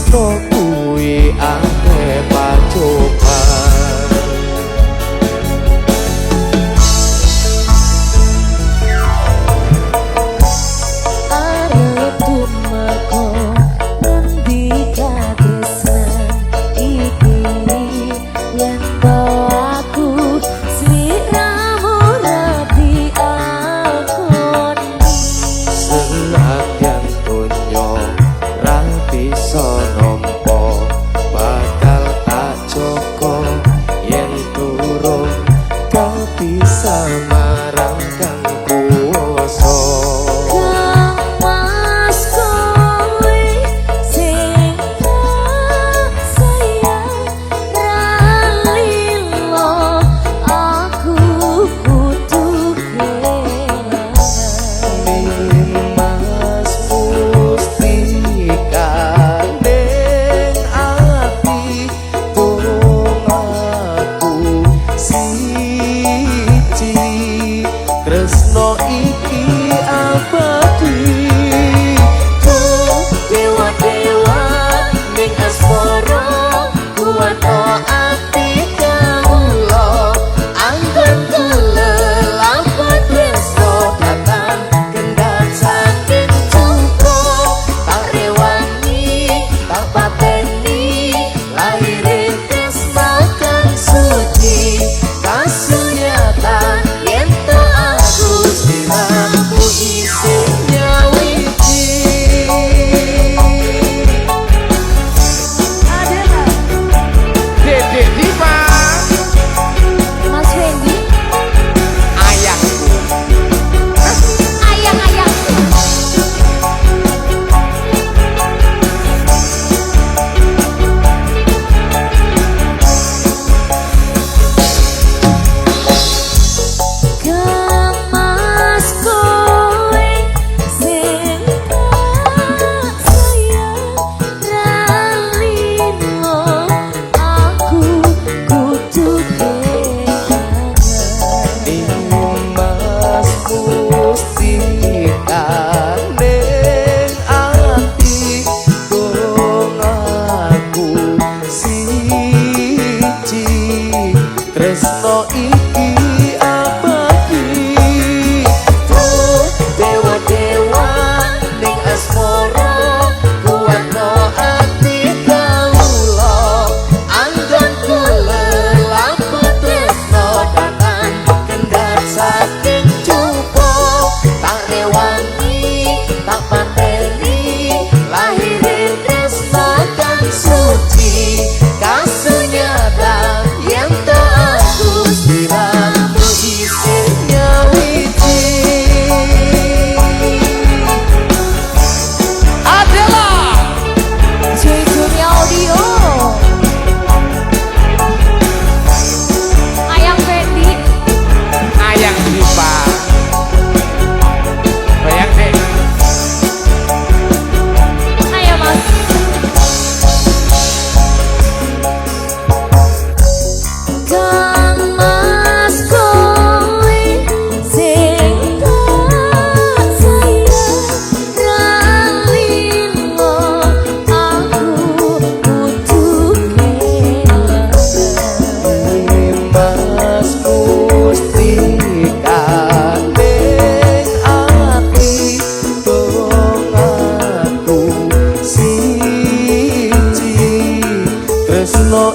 tresno kuwi akeh pacoban. Arep tumeko ngendi katresnan iki yen to aku sliramu rapi akoni. Senadyan donya ra bisa nampa bakal tak joko yen durung kepisah marang kang kuwasa. Mas kowe sing tak sayang ralilo aku kudu kelangan. Mas musti kandeng ati dongaku siji tresno iki abadi. Dewa-dewa ning asmara kuwato ati kawula anggon lelapat tresno datang kendhat saking cuko tak rewangi tak pateni laire tresno kang suci kasunyatan yen to aku sliramu isih nyawiji. Dedek Diva Mas Wendy, ayahku. ayang-ayangku. Mas kowe sing tak sayang ralilo aku kudu kelangan. Mas musti kandeng ati dongaku siji tresno iki abadi. Dewa-dewa ning asmara kuwato ati kawula anggon lelapat tresno datang kendhat saking cupo tak rewangi tak pateni lahirin tresno kang suci kasunyatan yen to aku sliramu isih nyawiji. Adalah Jujurnya audio Ayang Wendy, ayang Diva. Bayang deh. ayo mas. Mas kowe sing tak sayang ralilo aku kudu kelangan. Mas musti kandeng ati dongaku siji tresno